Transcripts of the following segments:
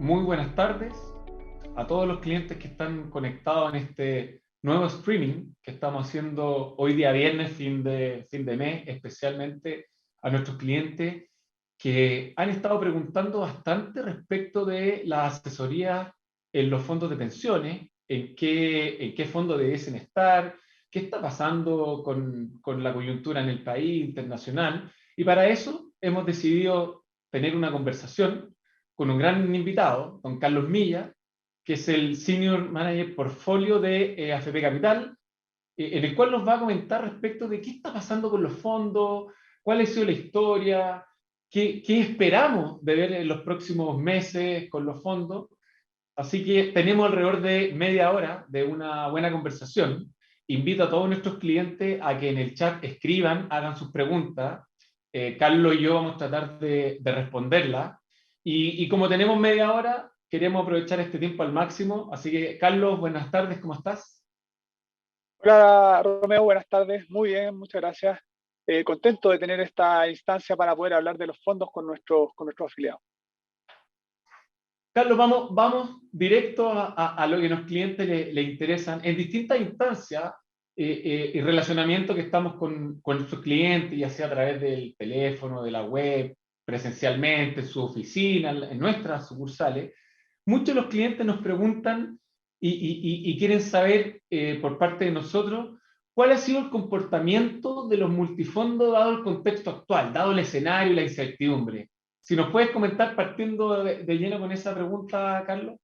muy buenas tardes a todos los clientes que están conectados en este nuevo streaming que estamos haciendo hoy día viernes, fin de mes, especialmente a nuestros clientes que han estado preguntando bastante respecto de la asesoría en los fondos de pensiones, en qué fondo debiesen estar, qué está pasando con la coyuntura en el país internacional. Y para eso hemos decidido tener una conversación con un gran invitado, don Carlos Milla, que es el Senior Manager Portfolio de AFP Capital, en el cual nos va a comentar respecto de qué está pasando con los fondos, cuál ha sido la historia, qué esperamos de ver en los próximos meses con los fondos. Así que tenemos alrededor de media hora de una buena conversación. Invito a todos nuestros clientes a que en el chat escriban, hagan sus preguntas. Carlos y yo vamos a tratar de responderlas. Y como tenemos media hora, queremos aprovechar este tiempo al máximo. Así que, Carlos, buenas tardes, ¿cómo estás? Hola Romeo, buenas tardes. Muy bien, muchas gracias. Contento de tener esta instancia para poder hablar de los fondos con nuestros afiliados. Carlos, vamos directo a lo que a los clientes le interesan en distintas instancias y relacionamiento que estamos con nuestros clientes, ya sea a través del teléfono, de la web, presencialmente, en su oficina, en nuestras sucursales. Muchos de los clientes nos preguntan y quieren saber por parte de nosotros cuál ha sido el comportamiento de los multifondos dado el contexto actual, dado el escenario y la incertidumbre. Si nos puedes comentar partiendo de lleno con esa pregunta, Carlos.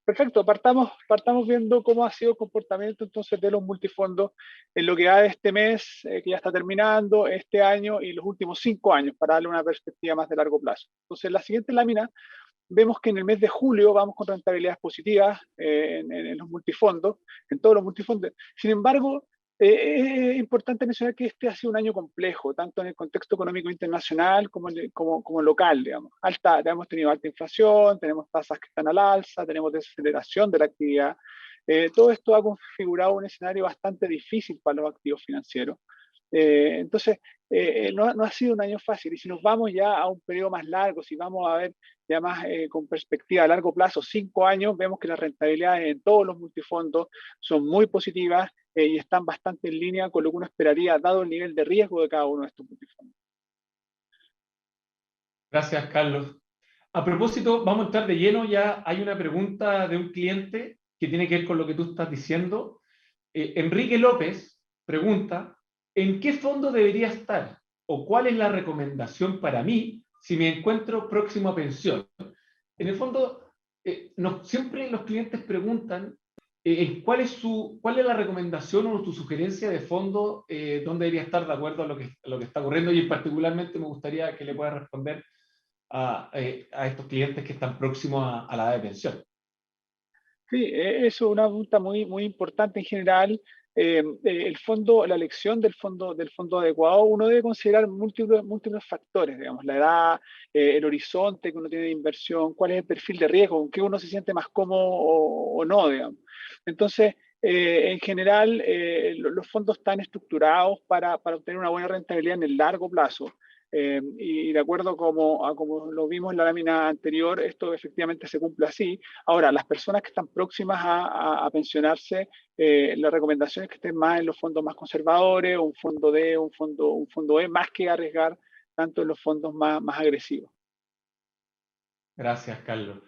Perfecto, partamos viendo cómo ha sido el comportamiento entonces de los multifondos en lo que va de este mes, que ya está terminando, este año y los últimos 5 años, para darle una perspectiva más de largo plazo. Entonces, en la siguiente lámina vemos que en el mes de julio vamos con rentabilidades positivas en los multifondos, en todos los multifondos. Sin embargo, es importante mencionar que este ha sido un año complejo, tanto en el contexto económico internacional como local, digamos. Hemos tenido alta inflación, tenemos tasas que están al alza, tenemos desaceleración de la actividad. Todo esto ha configurado un escenario bastante difícil para los activos financieros. Entonces, no ha sido un año fácil. Y si nos vamos ya a un periodo más largo, si vamos a ver ya más con perspectiva a largo plazo, 5 años, vemos que las rentabilidades en todos los multifondos son muy positivas y están bastante en línea con lo que uno esperaría, dado el nivel de riesgo de cada uno de estos multifondos. Gracias, Carlos. A propósito, vamos a entrar de lleno. Ya hay una pregunta de un cliente que tiene que ver con lo que tú estás diciendo. Enrique López pregunta, ¿en qué fondo debería estar? ¿O cuál es la recomendación para mí si me encuentro próximo a pensión? En el fondo, siempre los clientes preguntan cuál es la recomendación o tu sugerencia de fondo dónde debería estar de acuerdo a lo que está ocurriendo, y particularmente me gustaría que le puedas responder a estos clientes que están próximos a la edad de pensión. Sí, eso es una pregunta muy importante en general. El fondo, la elección del fondo adecuado, uno debe considerar múltiples factores, digamos, la edad, el horizonte que uno tiene de inversión, cuál es el perfil de riesgo, con qué uno se siente más cómodo o no, digamos. Entonces, en general, los fondos están estructurados para obtener una buena rentabilidad en el largo plazo. Y de acuerdo a como lo vimos en la lámina anterior, esto efectivamente se cumple así. Ahora, las personas que están próximas a pensionarse, la recomendación es que estén más en los fondos más conservadores, o un fondo D, un fondo E, más que arriesgar tanto en los fondos más agresivos. Gracias, Carlos.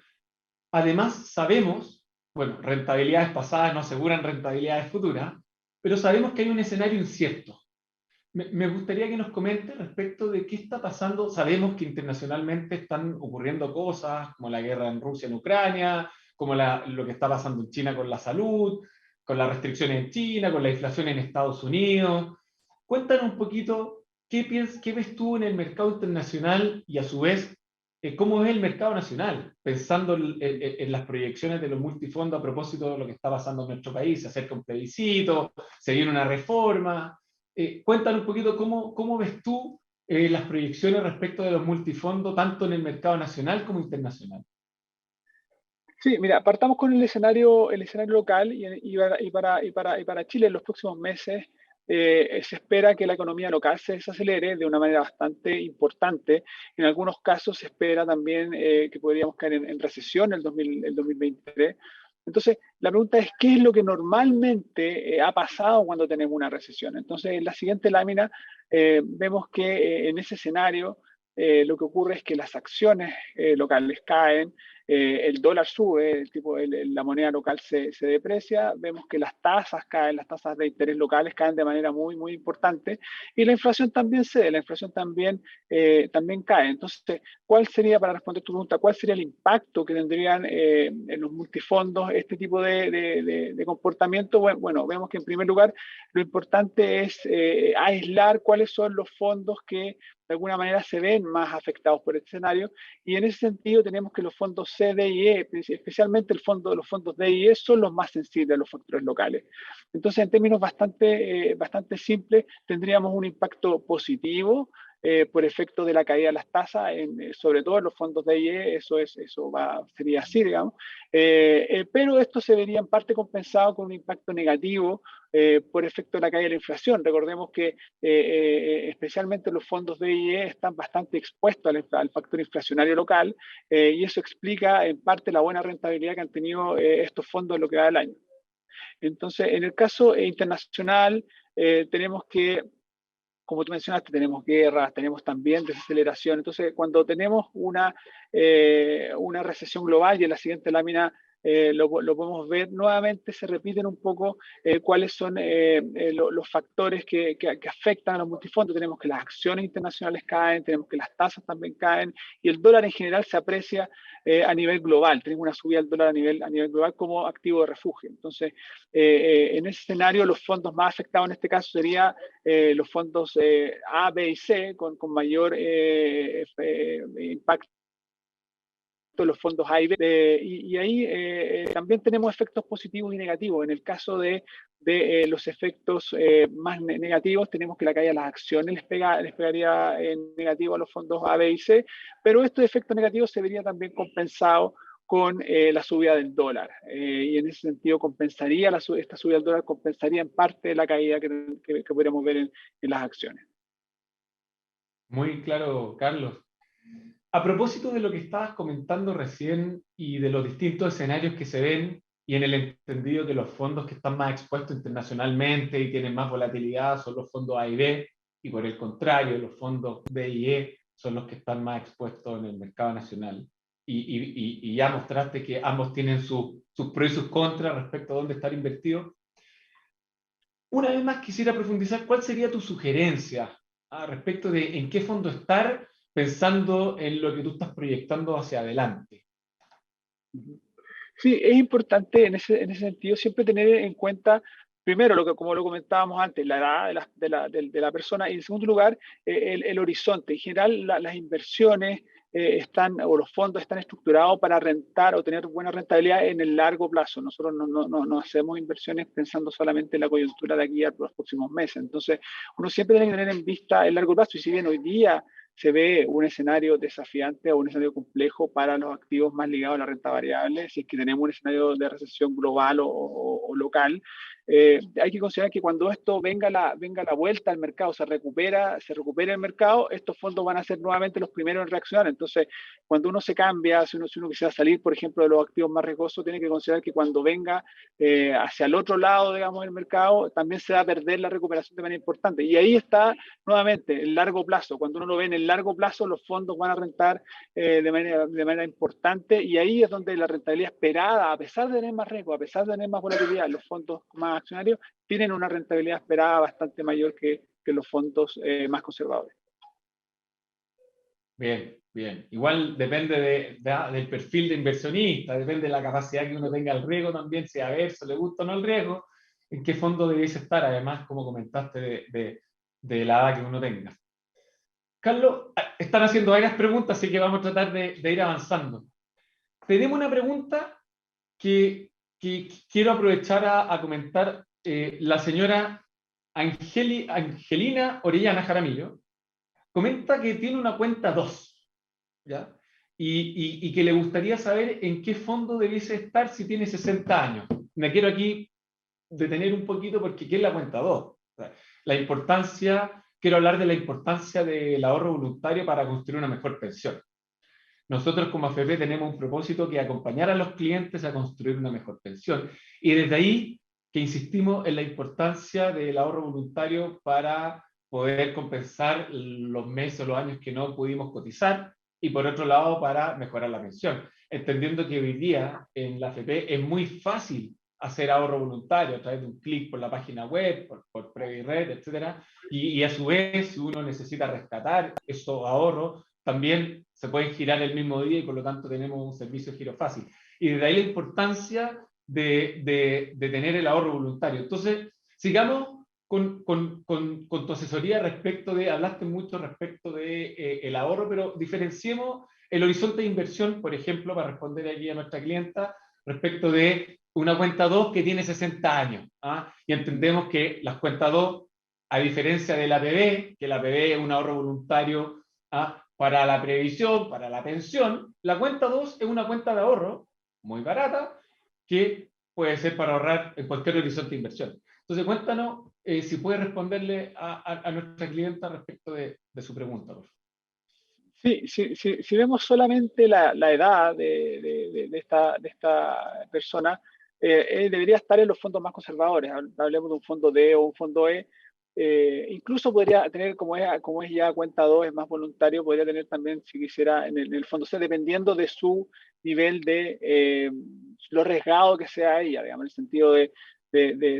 Además, sabemos, bueno, rentabilidades pasadas no aseguran rentabilidades futuras, pero sabemos que hay un escenario incierto. Me gustaría que nos comente respecto de qué está pasando. Sabemos que internacionalmente están ocurriendo cosas como la guerra en Rusia, en Ucrania, como lo que está pasando en China con la salud, con las restricciones en China, con la inflación en Estados Unidos. Cuéntanos un poquito qué ves tú en el mercado internacional y a su vez cómo es el mercado nacional, pensando en las proyecciones de los multifondos a propósito de lo que está pasando en nuestro país. Se acerca un plebiscito, se viene una reforma. Cuéntanos un poquito cómo ves tú las proyecciones respecto de los multifondos, tanto en el mercado nacional como internacional. Sí, mira, partamos con el escenario local y para Chile en los próximos meses. se espera que la economía local se desacelere de una manera bastante importante. En algunos casos se espera también que podríamos caer en recesión el 2023. Entonces, la pregunta es, ¿qué es lo que normalmente ha pasado cuando tenemos una recesión? Entonces, en la siguiente lámina vemos que en ese escenario lo que ocurre es que las acciones locales caen, el dólar sube, la moneda local se deprecia, vemos que las tasas caen, las tasas de interés locales caen de manera muy, muy importante, y la inflación también cede, la inflación también cae. Entonces, ¿cuál sería, para responder tu pregunta, cuál sería el impacto que tendrían en los multifondos este tipo de comportamiento? Bueno, vemos que en primer lugar lo importante es aislar cuáles son los fondos que de alguna manera se ven más afectados por este escenario, y en ese sentido tenemos que los fondos C, D y E, especialmente los fondos D y E, son los más sensibles a los factores locales. Entonces, en términos bastante simples, tendríamos un impacto positivo por efecto de la caída de las tasas, sobre todo en los fondos D y E, sería así, digamos, pero esto se vería en parte compensado con un impacto negativo por efecto de la caída de la inflación. Recordemos que especialmente los fondos de IE están bastante expuestos al factor inflacionario local, y eso explica en parte la buena rentabilidad que han tenido estos fondos en lo que va del año. Entonces, en el caso internacional, tenemos que, como tú mencionaste, tenemos guerras, tenemos también desaceleración. Entonces, cuando tenemos una recesión global, y en la siguiente lámina lo podemos ver, nuevamente se repiten un poco cuáles son los factores que afectan a los multifondos. Tenemos que las acciones internacionales caen, tenemos que las tasas también caen, y el dólar en general se aprecia a nivel global. Tenemos una subida del dólar a nivel global como activo de refugio. Entonces, en ese escenario, los fondos más afectados en este caso serían los fondos A, B y C, con mayor impacto los fondos A y B, y ahí también tenemos efectos positivos y negativos. En el caso de los efectos más negativos, tenemos que la caída de las acciones les pegaría en negativo a los fondos A, B y C, pero estos efectos negativos se verían también compensados con la subida del dólar, y en ese sentido compensaría esta subida del dólar compensaría en parte la caída que podríamos ver en las acciones. Muy claro, Carlos. A propósito de lo que estabas comentando recién y de los distintos escenarios que se ven, y en el entendido que los fondos que están más expuestos internacionalmente y tienen más volatilidad son los fondos A y B, y por el contrario, los fondos D y E son los que están más expuestos en el mercado nacional. Y ya mostraste que ambos tienen sus pros y sus contras respecto a dónde estar invertidos. Una vez más quisiera profundizar, ¿cuál sería tu sugerencia respecto de en qué fondo estar, pensando en lo que tú estás proyectando hacia adelante? Sí, es importante en ese sentido siempre tener en cuenta, primero, como lo comentábamos antes, la edad de la persona, y en segundo lugar, el horizonte. En general, las inversiones o los fondos están estructurados para rentar o tener buena rentabilidad en el largo plazo. Nosotros no hacemos inversiones pensando solamente en la coyuntura de aquí a los próximos meses. Entonces, uno siempre tiene que tener en vista el largo plazo, y si bien hoy día se ve un escenario desafiante o un escenario complejo para los activos más ligados a la renta variable, si es que tenemos un escenario de recesión global o local, hay que considerar que cuando esto venga la vuelta al mercado, se recupera el mercado, estos fondos van a ser nuevamente los primeros en reaccionar. Entonces, cuando uno se cambia, si uno quisiera salir, por ejemplo, de los activos más riesgosos, tiene que considerar que cuando venga hacia el otro lado, digamos, del mercado, también se va a perder la recuperación de manera importante. Y ahí está nuevamente el largo plazo. Cuando uno lo ve en el largo plazo, los fondos van a rentar de manera importante, y ahí es donde la rentabilidad esperada, a pesar de tener más riesgo, a pesar de tener más volatilidad, los fondos más accionarios tienen una rentabilidad esperada bastante mayor que los fondos más conservadores. Bien, bien. Igual depende del perfil de inversionista, depende de la capacidad que uno tenga al riesgo también, si a ver, si le gusta o no el riesgo, en qué fondo debéis estar, además, como comentaste, de la edad que uno tenga. Carlos, están haciendo varias preguntas, así que vamos a tratar de ir avanzando. Tenemos una pregunta que quiero aprovechar a comentar. La señora Angelina Orellana Jaramillo comenta que tiene una cuenta 2, ¿ya? Y que le gustaría saber en qué fondo debiese estar si tiene 60 años. Me quiero aquí detener un poquito porque ¿qué es la cuenta 2? quiero hablar de la importancia del ahorro voluntario para construir una mejor pensión. Nosotros como AFP tenemos un propósito que es acompañar a los clientes a construir una mejor pensión. Y desde ahí que insistimos en la importancia del ahorro voluntario para poder compensar los meses o los años que no pudimos cotizar, y por otro lado para mejorar la pensión, entendiendo que hoy día en la AFP es muy fácil hacer ahorro voluntario a través de un clic por la página web, por Previred, etc. Y a su vez, si uno necesita rescatar esos ahorros, también se pueden girar el mismo día y por lo tanto tenemos un servicio de giro fácil. Y desde ahí la importancia de tener el ahorro voluntario. Entonces, sigamos con tu asesoría respecto de, hablaste mucho respecto de el ahorro, pero diferenciemos el horizonte de inversión, por ejemplo, para responder aquí a nuestra clienta, respecto de una cuenta 2 que tiene 60 años. ¿Ah? Y entendemos que las cuentas 2, a diferencia de la APB, que la APB es un ahorro voluntario para la previsión, para la pensión, la cuenta 2 es una cuenta de ahorro muy barata que puede ser para ahorrar en cualquier horizonte de inversión. Entonces, cuéntanos si puedes responderle a nuestra clienta respecto de su pregunta, por favor. Sí, si vemos solamente la edad de esta persona, debería estar en los fondos más conservadores. Hablemos de un fondo D o un fondo E. Incluso podría tener, como es ya cuenta 2, es más voluntario, podría tener también, si quisiera, en el fondo C, dependiendo de su nivel de lo arriesgado que sea ella, digamos, en el sentido de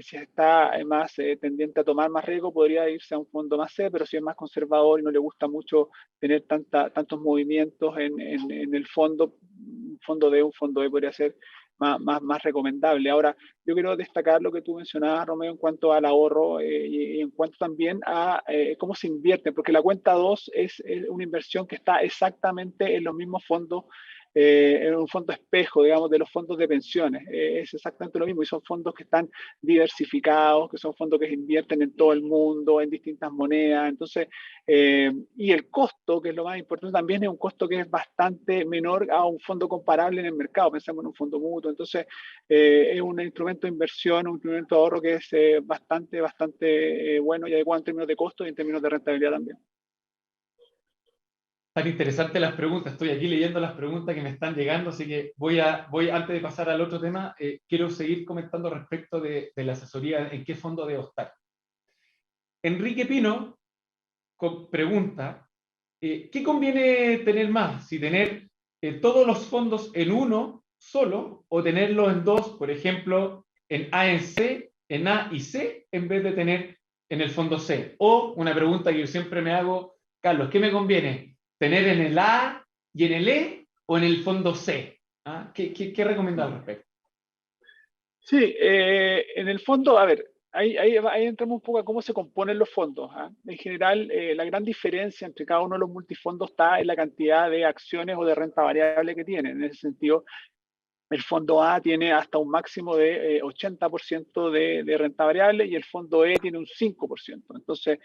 si está más tendiente a tomar más riesgo, podría irse a un fondo más C, pero si es más conservador y no le gusta mucho tener tantos movimientos en el fondo, un fondo D, un fondo E podría ser más recomendable. Ahora, yo quiero destacar lo que tú mencionabas, Romeo, en cuanto al ahorro y en cuanto también a cómo se invierte, porque la cuenta 2 es una inversión que está exactamente en los mismos fondos, en un fondo espejo, digamos, de los fondos de pensiones. Es exactamente lo mismo y son fondos que están diversificados, que son fondos que se invierten en todo el mundo, en distintas monedas. Entonces, y el costo, que es lo más importante, también es un costo que es bastante menor a un fondo comparable en el mercado. Pensemos en un fondo mutuo. Entonces, es un instrumento de inversión, un instrumento de ahorro que es bastante bueno y adecuado en términos de costo y en términos de rentabilidad también. Tan interesantes las preguntas, estoy aquí leyendo las preguntas que me están llegando, así que antes de pasar al otro tema, quiero seguir comentando respecto de la asesoría, en qué fondo debo estar. Enrique Pino pregunta, ¿qué conviene tener más? Si tener todos los fondos en uno solo o tenerlos en dos, por ejemplo, en A, en C, en A y C, en vez de tener en el fondo C. O una pregunta que yo siempre me hago, Carlos, ¿qué me conviene? ¿Tener en el A y en el E o en el fondo C? ¿Ah? ¿Qué recomienda al respecto? Sí, en el fondo, a ver, ahí entramos un poco a cómo se componen los fondos. ¿Ah? En general, la gran diferencia entre cada uno de los multifondos está en la cantidad de acciones o de renta variable que tienen. En ese sentido, el fondo A tiene hasta un máximo de 80% de renta variable y el fondo E tiene un 5%. Entonces,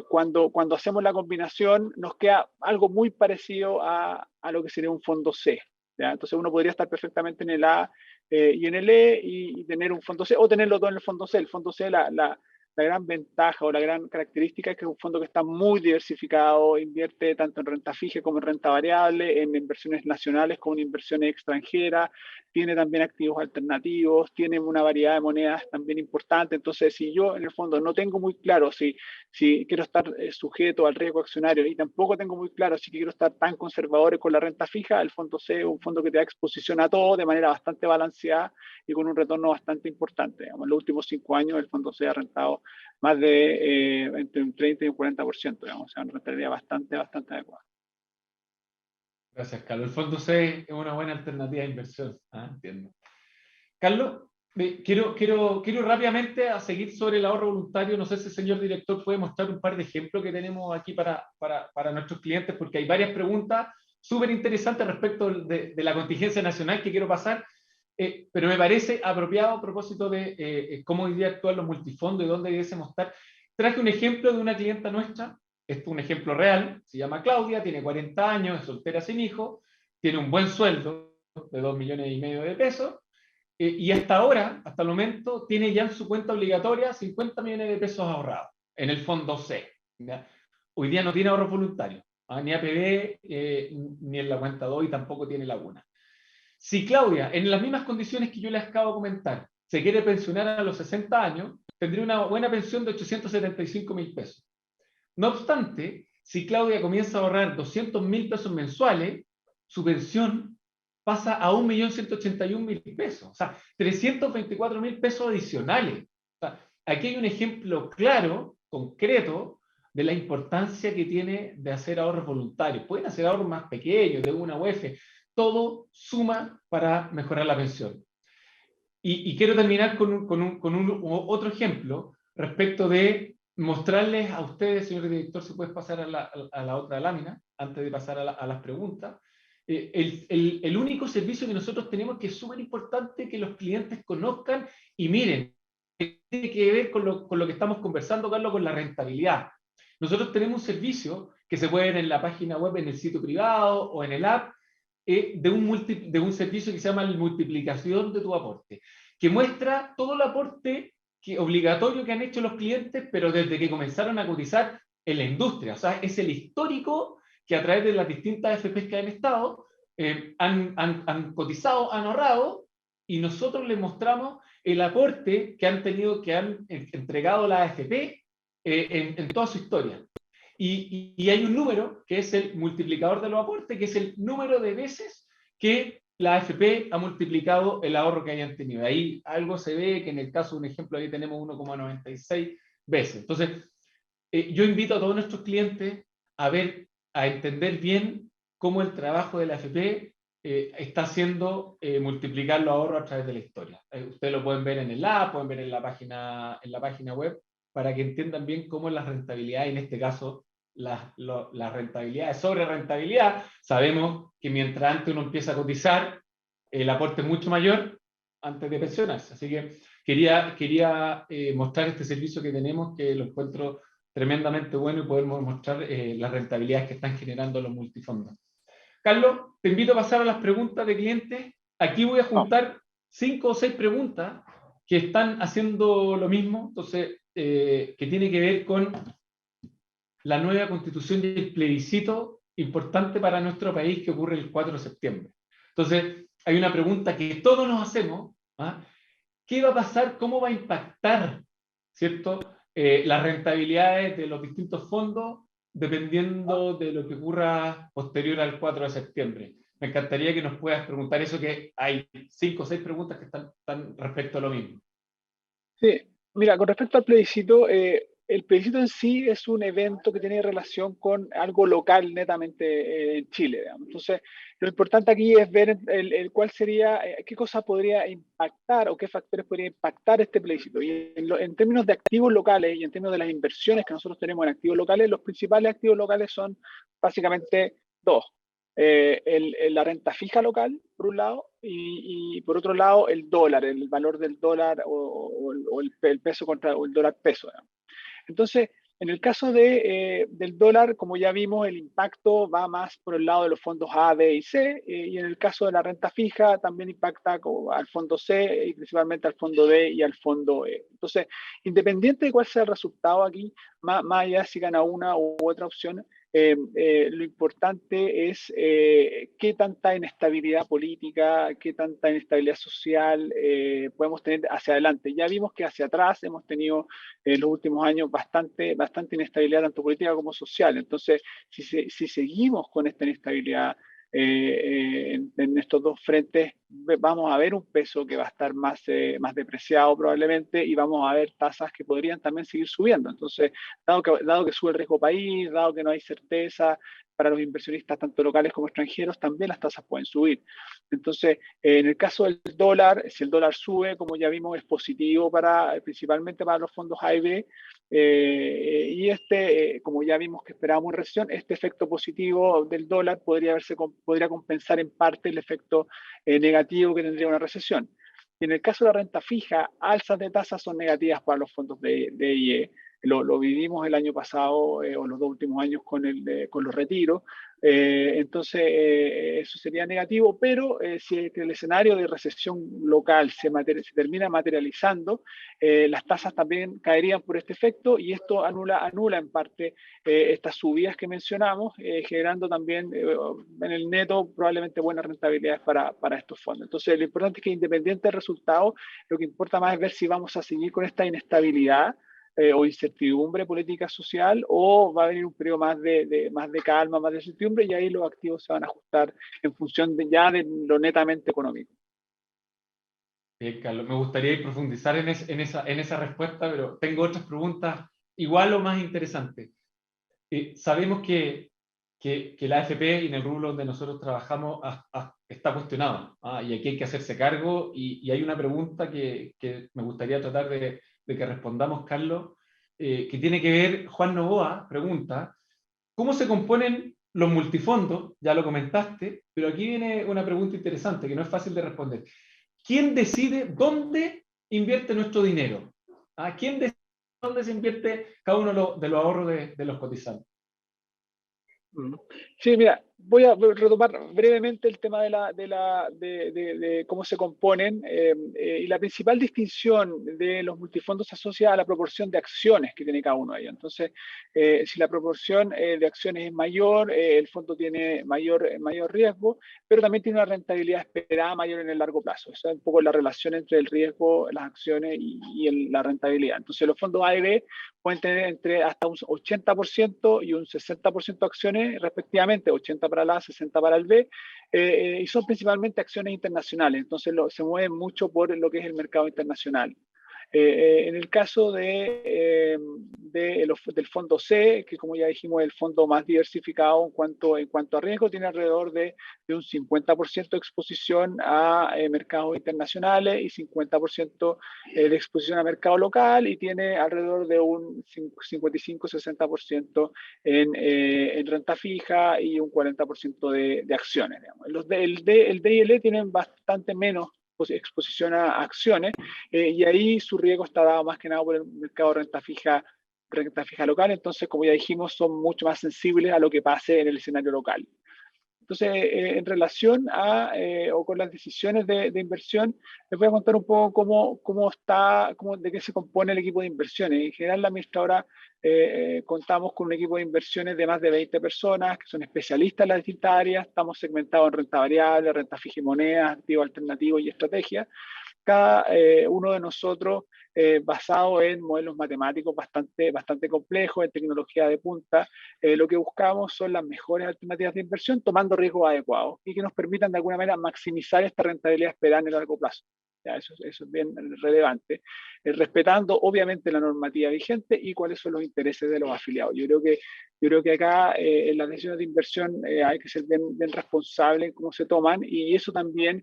cuando hacemos la combinación, nos queda algo muy parecido a lo que sería un fondo C. ¿Ya? Entonces, uno podría estar perfectamente en el A y en el E y tener un fondo C, o tenerlo todo en el fondo C. El fondo C, la gran ventaja o la gran característica es que es un fondo que está muy diversificado, invierte tanto en renta fija como en renta variable, en inversiones nacionales como en inversiones extranjeras, tiene también activos alternativos, tiene una variedad de monedas también importante. Entonces, si yo en el fondo no tengo muy claro si quiero estar sujeto al riesgo accionario y tampoco tengo muy claro si quiero estar tan conservador con la renta fija, el fondo C es un fondo que te da exposición a todo de manera bastante balanceada y con un retorno bastante importante. Digamos, en los últimos 5 años el fondo C ha rentado más de entre un 30 y un 40%, digamos, o sea, una rentabilidad bastante adecuada. Gracias, Carlos. El fondo C es una buena alternativa de inversión. Entiendo. Carlos, quiero rápidamente a seguir sobre el ahorro voluntario. No sé si el señor director puede mostrar un par de ejemplos que tenemos aquí para nuestros clientes, porque hay varias preguntas súper interesantes respecto de la contingencia nacional que quiero pasar, pero me parece apropiado a propósito de cómo hoy día actúan los multifondos y dónde debiésemos estar. Traje un ejemplo de una clienta nuestra, esto es un ejemplo real, se llama Claudia, tiene 40 años, es soltera sin hijo, tiene un buen sueldo de 2,5 millones de pesos, y hasta ahora, hasta el momento, tiene ya en su cuenta obligatoria 50 millones de pesos ahorrados en el fondo C. ¿Ya? Hoy día no tiene ahorros voluntarios, ni APB, ni en la cuenta 2 y tampoco tiene Laguna. Si Claudia, en las mismas condiciones que yo les acabo de comentar, se quiere pensionar a los 60 años, tendría una buena pensión de 875.000 pesos. No obstante, si Claudia comienza a ahorrar 200.000 pesos mensuales, su pensión pasa a 1.181.000 pesos, o sea, 324.000 pesos adicionales. O sea, aquí hay un ejemplo claro, concreto, de la importancia que tiene de hacer ahorros voluntarios. Pueden hacer ahorros más pequeños, de una UEF, todo suma para mejorar la pensión. Y quiero terminar con otro ejemplo respecto de mostrarles a ustedes, señor director, si puedes pasar a la otra lámina, antes de pasar a las preguntas, el único servicio que nosotros tenemos que es súper importante que los clientes conozcan y miren, que tiene que ver con lo que estamos conversando, Carlos, con la rentabilidad. Nosotros tenemos un servicio que se puede ver en la página web, en el sitio privado o en el app, de un servicio que se llama la multiplicación de tu aporte, que muestra todo el aporte obligatorio que han hecho los clientes, pero desde que comenzaron a cotizar en la industria. O sea, es el histórico que a través de las distintas FPs que han estado, han cotizado, han ahorrado, y nosotros les mostramos el aporte que han tenido, que han entregado la AFP en toda su historia. Y hay un número que es el multiplicador de los aportes, que es el número de veces que la AFP ha multiplicado el ahorro que hayan tenido. Ahí algo se ve que en el caso de un ejemplo ahí tenemos 1,96 veces. Entonces, yo invito a todos nuestros clientes a ver, a entender bien cómo el trabajo de la AFP está haciendo multiplicar los ahorros a través de la historia. Ustedes lo pueden ver en el app, pueden ver en la página web, para que entiendan bien cómo es la rentabilidad, y en este caso la rentabilidad es sobre rentabilidad. Sabemos que mientras antes uno empieza a cotizar, el aporte es mucho mayor antes de pensionarse. Así que quería mostrar este servicio que tenemos, que lo encuentro tremendamente bueno, y podemos mostrar las rentabilidades que están generando los multifondos. Carlos, te invito a pasar a las preguntas de clientes. Aquí voy a juntar 5 o 6 preguntas que están haciendo lo mismo, entonces, que tiene que ver con la nueva constitución y el plebiscito importante para nuestro país que ocurre el 4 de septiembre. Entonces, hay una pregunta que todos nos hacemos, ¿ah? ¿Qué va a pasar? ¿Cómo va a impactar, ¿cierto? Las rentabilidades de los distintos fondos dependiendo de lo que ocurra posterior al 4 de septiembre? Me encantaría que nos puedas preguntar eso, que hay 5 o 6 preguntas que están respecto a lo mismo. Sí, mira, con respecto al plebiscito, el plebiscito en sí es un evento que tiene relación con algo local netamente en Chile, digamos. Entonces, lo importante aquí es ver cuál sería, qué cosa podría impactar o qué factores podría impactar este plebiscito. Y en términos de activos locales y en términos de las inversiones que nosotros tenemos en activos locales, los principales activos locales son básicamente dos. La renta fija local, por un lado, y por otro lado el dólar, el valor del dólar o el peso contra o el dólar peso, ¿no? Entonces, en el caso del dólar, como ya vimos, el impacto va más por el lado de los fondos A, B y C, y en el caso de la renta fija también impacta al fondo C y principalmente al fondo D y al fondo E. Entonces, independiente de cuál sea el resultado aquí, más allá si gana una u otra opción, lo importante es qué tanta inestabilidad política, qué tanta inestabilidad social podemos tener hacia adelante. Ya vimos que hacia atrás hemos tenido en los últimos años bastante inestabilidad tanto política como social. Entonces, si seguimos con esta inestabilidad en estos dos frentes, vamos a ver un peso que va a estar más depreciado probablemente, y vamos a ver tasas que podrían también seguir subiendo. Entonces, dado que sube el riesgo país, dado que no hay certeza para los inversionistas tanto locales como extranjeros, también las tasas pueden subir. Entonces, en el caso del dólar, si el dólar sube, como ya vimos, es positivo principalmente para los fondos A y B, y como ya vimos que esperábamos en recesión, este efecto positivo del dólar podría compensar en parte el efecto negativo que tendría una recesión. Y en el caso de la renta fija, alzas de tasas son negativas para los fondos de IE. lo vivimos el año pasado o los 2 últimos años con los retiros. Entonces, eso sería negativo, pero si el escenario de recesión local se termina materializando, las tasas también caerían por este efecto y esto anula en parte estas subidas que mencionamos, generando también en el neto probablemente buenas rentabilidades para estos fondos. Entonces, lo importante es que independiente del resultado, lo que importa más es ver si vamos a seguir con esta inestabilidad o incertidumbre política social, o va a venir un periodo más de calma, más de incertidumbre, y ahí los activos se van a ajustar en función de lo netamente económico. Bien, Carlos, me gustaría profundizar en esa respuesta, pero tengo otras preguntas igual o más interesantes. Sabemos que la AFP y en el rubro donde nosotros trabajamos está cuestionado, y aquí hay que hacerse cargo, y hay una pregunta que me gustaría tratar de que respondamos, Carlos, que tiene que ver. Juan Novoa pregunta: ¿cómo se componen los multifondos? Ya lo comentaste, pero aquí viene una pregunta interesante que no es fácil de responder. ¿Quién decide dónde invierte nuestro dinero? ¿Quién decide dónde se invierte cada uno de los ahorros de los cotizantes? Sí, mira, voy a retomar brevemente el tema de cómo se componen, y la principal distinción de los multifondos se asocia a la proporción de acciones que tiene cada uno de ellos. Entonces, si la proporción de acciones es mayor, el fondo tiene mayor riesgo, pero también tiene una rentabilidad esperada mayor en el largo plazo. Esa es un poco la relación entre el riesgo, las acciones y la rentabilidad. Entonces, los fondos A y B pueden tener entre hasta un 80% y un 60% de acciones respectivamente, 80 para el A, 60 para el B, y son principalmente acciones internacionales, entonces se mueven mucho por lo que es el mercado internacional. En el caso del fondo C, que como ya dijimos es el fondo más diversificado en cuanto a riesgo, tiene alrededor de un 50% de exposición a mercados internacionales y 50% de exposición a mercado local, y tiene alrededor de un 55-60% en renta fija y un 40% de acciones. Digamos. El D y el E tienen bastante menos exposición a acciones, y ahí su riesgo está dado más que nada por el mercado de renta fija local. Entonces, como ya dijimos, son mucho más sensibles a lo que pase en el escenario local. Entonces, en relación o con las decisiones de inversión, les voy a contar un poco de qué se compone el equipo de inversiones. En general, la administradora contamos con un equipo de inversiones de más de 20 personas que son especialistas en las distintas áreas. Estamos segmentados en renta variable, renta fija y moneda, activo alternativo y estrategia. Cada uno de nosotros basado en modelos matemáticos bastante complejos, en tecnología de punta. Lo que buscamos son las mejores alternativas de inversión tomando riesgos adecuados y que nos permitan de alguna manera maximizar esta rentabilidad esperada en el largo plazo. Ya, eso es bien relevante, respetando obviamente la normativa vigente y cuáles son los intereses de los afiliados. Yo creo que acá en las decisiones de inversión hay que ser bien responsable en cómo se toman, y eso también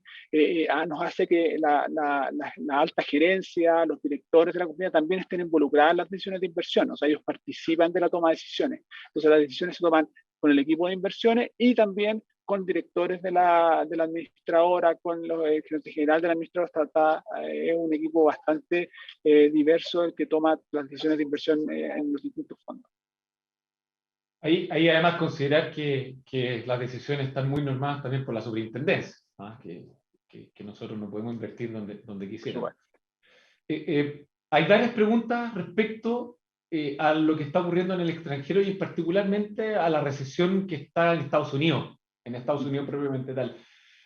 nos hace que la alta gerencia, los directores de la compañía también estén involucrados en las decisiones de inversión. O sea, ellos participan de la toma de decisiones. Entonces, las decisiones se toman con el equipo de inversiones y también con directores de la administradora, con los gerentes generales de la administradora. Es un equipo bastante diverso el que toma las decisiones de inversión en los distintos fondos. Ahí además considerar que las decisiones están muy normadas también por la superintendencia, que nosotros no podemos invertir donde quisiéramos. Hay varias preguntas respecto a lo que está ocurriendo en el extranjero y particularmente a la recesión que está en Estados Unidos propiamente tal.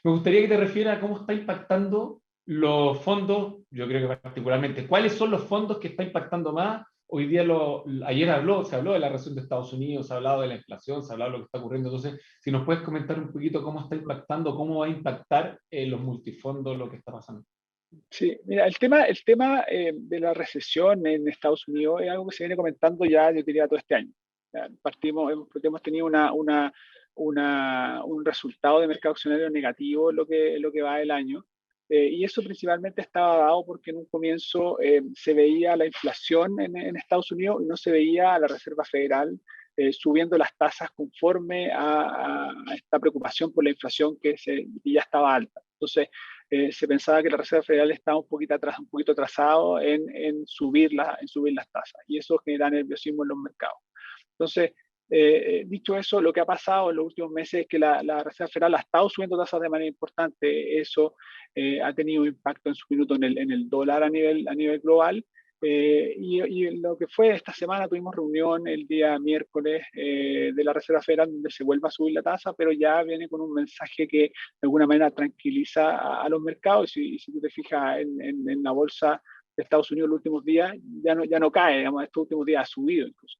Me gustaría que te refieras a cómo está impactando los fondos, yo creo que particularmente, ¿cuáles son los fondos que está impactando más? Hoy día, ayer se habló de la recesión de Estados Unidos, se ha hablado de la inflación, se ha hablado de lo que está ocurriendo. Entonces, si nos puedes comentar un poquito cómo está impactando, cómo va a impactar los multifondos lo que está pasando. Sí, mira, el tema de la recesión en Estados Unidos es algo que se viene comentando ya, yo diría, todo este año. Ya, hemos tenido un resultado de mercado accionario negativo en lo que va del año. Y eso principalmente estaba dado porque en un comienzo se veía la inflación en Estados Unidos y no se veía a la Reserva Federal subiendo las tasas conforme a esta preocupación por la inflación que ya estaba alta. Entonces, se pensaba que la Reserva Federal estaba un poquito atrasado en subir las tasas, y eso genera nerviosismo en los mercados. Entonces, dicho eso, lo que ha pasado en los últimos meses es que la Reserva Federal ha estado subiendo tasas de manera importante. Eso ha tenido impacto en su minuto en el dólar a nivel global. Y lo que fue esta semana, tuvimos reunión el día miércoles de la Reserva Federal, donde se vuelve a subir la tasa, pero ya viene con un mensaje que de alguna manera tranquiliza a los mercados. Y si tú te fijas en la bolsa de Estados Unidos los últimos días, ya no cae, digamos, estos últimos días ha subido incluso.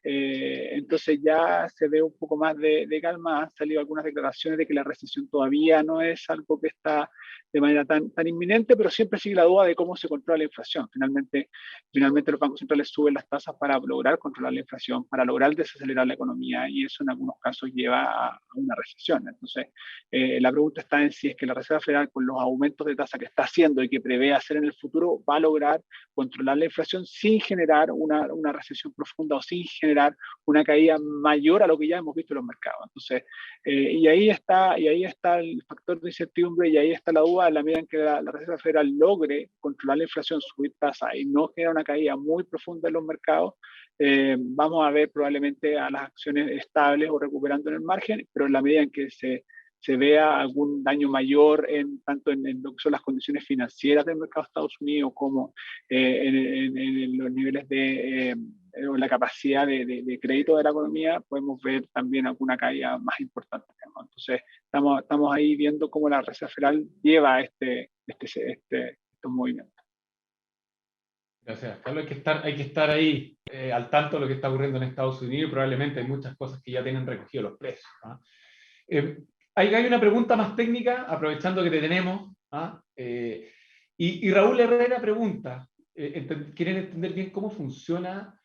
Entonces ya se ve un poco más de calma. Han salido algunas declaraciones de que la recesión todavía no es algo que está de manera tan inminente, pero siempre sigue la duda de cómo se controla la inflación. Finalmente los bancos centrales suben las tasas para lograr controlar la inflación, para lograr desacelerar la economía, y eso en algunos casos lleva a una recesión. Entonces, la pregunta está en si es que la Reserva Federal, con los aumentos de tasa que está haciendo y que prevé hacer en el futuro, va a lograr controlar la inflación sin generar una recesión profunda o sin generar una caída mayor a lo que ya hemos visto en los mercados. Entonces, y ahí está el factor de incertidumbre, y ahí está la duda. En la medida en que la Reserva Federal logre controlar la inflación, subir tasas y no genera una caída muy profunda en los mercados, vamos a ver probablemente a las acciones estables o recuperando en el margen, pero en la medida en que se vea algún daño mayor tanto en lo que son las condiciones financieras del mercado de Estados Unidos, como en los niveles o la capacidad de crédito de la economía, podemos ver también alguna caída más importante, ¿no? Entonces, estamos ahí viendo cómo la Reserva Federal lleva estos movimientos. Gracias, Carlos. Hay que estar ahí al tanto de lo que está ocurriendo en Estados Unidos. Probablemente hay muchas cosas que ya tienen recogido los precios, ¿no? Hay una pregunta más técnica, aprovechando que te tenemos, ¿ah? Y Raúl Herrera pregunta, quieren entender bien cómo funciona,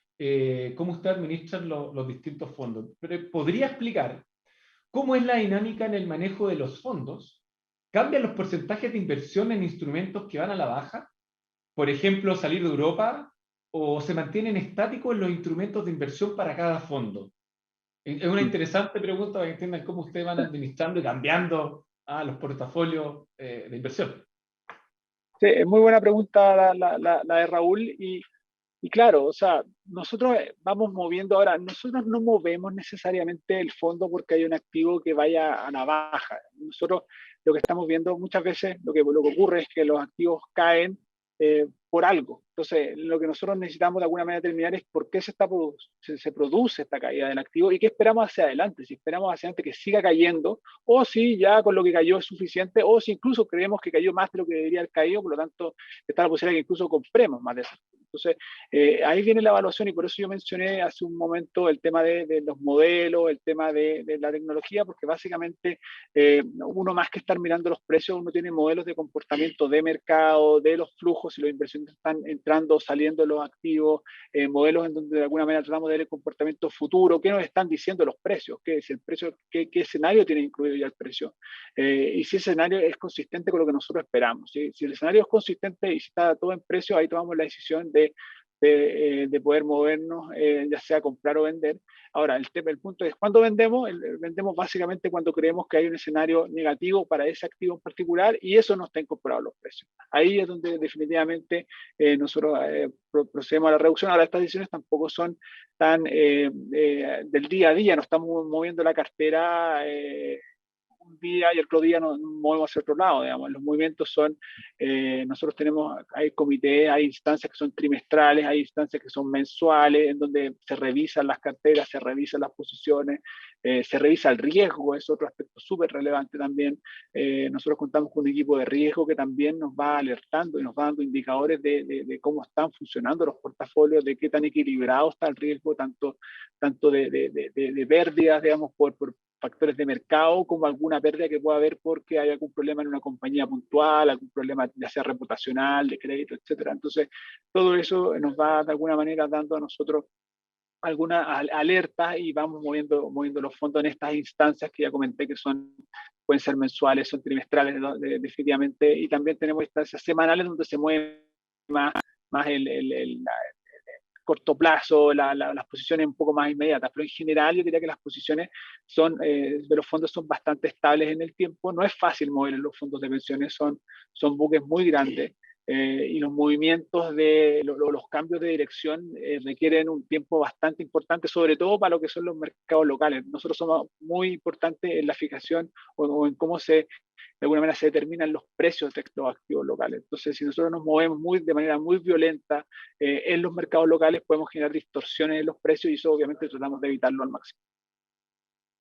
cómo usted administra los distintos fondos. Pero ¿podría explicar cómo es la dinámica en el manejo de los fondos? ¿Cambian los porcentajes de inversión en instrumentos que van a la baja? Por ejemplo, salir de Europa, ¿o se mantienen estáticos los instrumentos de inversión para cada fondo? Es una interesante pregunta para que entiendan cómo ustedes van administrando y cambiando los portafolios de inversión. Sí, es muy buena pregunta la de Raúl. Y claro, o sea, nosotros vamos moviendo ahora, nosotros no movemos necesariamente el fondo porque hay un activo que vaya a la baja. Nosotros lo que estamos viendo muchas veces, lo que ocurre es que los activos caen por algo. Entonces, lo que nosotros necesitamos de alguna manera determinar es por qué se produce esta caída del activo y qué esperamos hacia adelante. Si esperamos hacia adelante que siga cayendo, o si ya con lo que cayó es suficiente, o si incluso creemos que cayó más de lo que debería haber caído, por lo tanto está la posibilidad de que incluso compremos más de eso. Entonces, ahí viene la evaluación, y por eso yo mencioné hace un momento el tema de los modelos, el tema de la tecnología, porque básicamente uno, más que estar mirando los precios, uno tiene modelos de comportamiento de mercado, de los flujos, si los inversiones están entrando o saliendo de los activos, modelos en donde de alguna manera tratamos de ver el comportamiento futuro, qué nos están diciendo los precios, qué es el precio, qué escenario tiene incluido ya el precio, y si ese escenario es consistente con lo que nosotros esperamos. Si el escenario es consistente y si está todo en precio, ahí tomamos la decisión de poder movernos, ya sea comprar o vender. Ahora, el punto es, ¿cuándo vendemos? Vendemos básicamente cuando creemos que hay un escenario negativo para ese activo en particular, y eso no está incorporado a los precios. Ahí es donde definitivamente nosotros procedemos a la reducción. Ahora, estas decisiones tampoco son tan del día a día, no estamos moviendo la cartera un día y el otro día nos movemos hacia otro lado, digamos. Los movimientos son, nosotros hay comités, hay instancias que son trimestrales, hay instancias que son mensuales, en donde se revisan las carteras, se revisan las posiciones, se revisa el riesgo, es otro aspecto súper relevante también. Nosotros contamos con un equipo de riesgo que también nos va alertando y nos va dando indicadores de cómo están funcionando los portafolios, de qué tan equilibrado está el riesgo, tanto de pérdidas, digamos, por factores de mercado, como alguna pérdida que pueda haber porque hay algún problema en una compañía puntual, algún problema ya sea reputacional, de crédito, etcétera. Entonces, todo eso nos va de alguna manera dando a nosotros alguna alerta, y vamos moviendo los fondos en estas instancias que ya comenté, que pueden ser mensuales, son trimestrales, ¿no? Definitivamente, y también tenemos instancias semanales donde se mueve más corto plazo, las posiciones un poco más inmediatas, pero en general yo diría que las posiciones de los fondos son bastante estables en el tiempo. No es fácil mover en los fondos de pensiones, son buques muy grandes. Y los movimientos los cambios de dirección requieren un tiempo bastante importante, sobre todo para lo que son los mercados locales. Nosotros somos muy importantes en la fijación o en cómo de alguna manera se determinan los precios de estos activos locales. Entonces, si nosotros nos movemos de manera muy violenta en los mercados locales, podemos generar distorsiones en los precios y eso obviamente tratamos de evitarlo al máximo.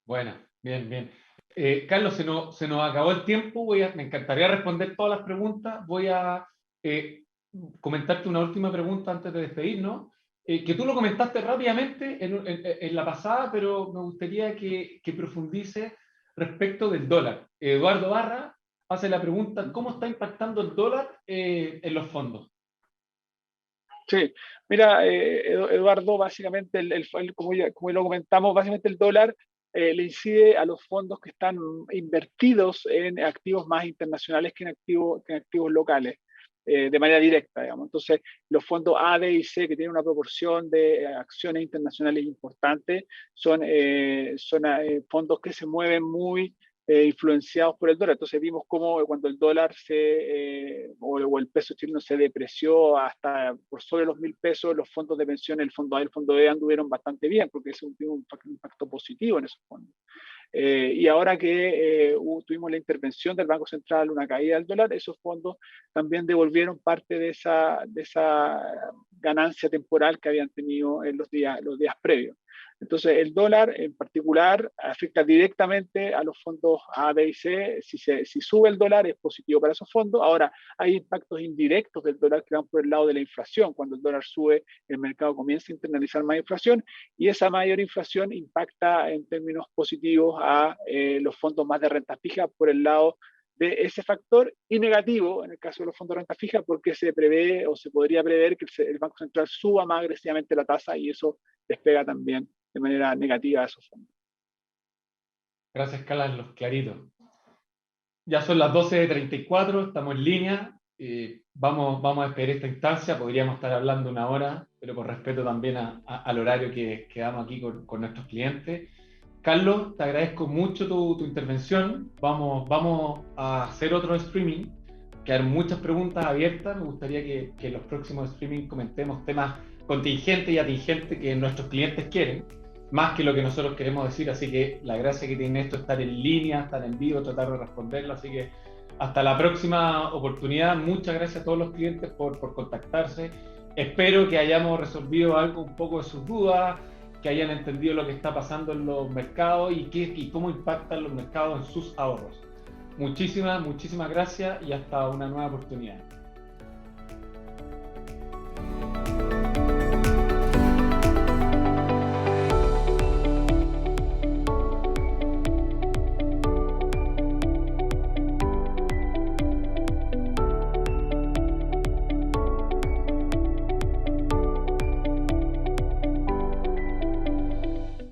Bueno, bien, bien. Carlos, se nos acabó el tiempo. Me encantaría responder todas las preguntas. Voy a comentarte una última pregunta antes de despedirnos, que tú lo comentaste rápidamente en la pasada, pero me gustaría que profundice respecto del dólar. Eduardo Barra hace la pregunta, ¿cómo está impactando el dólar en los fondos? Sí, mira, Eduardo, básicamente, como ya lo comentamos, básicamente el dólar le incide a los fondos que están invertidos en activos más internacionales que en activos locales, de manera directa, digamos. Entonces, los fondos A, D y C, que tienen una proporción de acciones internacionales importantes, son fondos que se mueven muy influenciados por el dólar. Entonces vimos cómo cuando el dólar o el peso chileno se depreció hasta por sobre los 1.000 pesos, los fondos de pensión, el fondo A y el fondo B anduvieron bastante bien, porque eso tiene un impacto positivo en esos fondos. Y ahora que tuvimos la intervención del Banco Central, una caída del dólar, esos fondos también devolvieron parte de esa ganancia temporal que habían tenido en los días previos. Entonces, el dólar en particular afecta directamente a los fondos A, B y C. Si sube el dólar es positivo para esos fondos. Ahora, hay impactos indirectos del dólar que van por el lado de la inflación. Cuando el dólar sube, el mercado comienza a internalizar más inflación y esa mayor inflación impacta en términos positivos a los fondos más de renta fija por el lado de ese factor, y negativo en el caso de los fondos de renta fija porque se prevé o se podría prever que el Banco Central suba más agresivamente la tasa y eso despega también de manera negativa a esos fondos. Gracias, Carlos, clarito. Ya son las 12:34, estamos en línea. Vamos a esperar esta instancia. Podríamos estar hablando una hora, pero por respeto también al horario que damos aquí con nuestros clientes. Carlos, te agradezco mucho tu intervención. Vamos a hacer otro streaming, que hay muchas preguntas abiertas. Me gustaría que en los próximos streaming comentemos temas contingentes y atingentes que nuestros clientes quieren, más que lo que nosotros queremos decir. Así que la gracia que tiene esto es estar en línea, estar en vivo, tratar de responderlo. Así que hasta la próxima oportunidad. Muchas gracias a todos los clientes por contactarse. Espero que hayamos resolvido un poco de sus dudas, que hayan entendido lo que está pasando en los mercados y cómo impactan los mercados en sus ahorros. Muchísimas gracias y hasta una nueva oportunidad.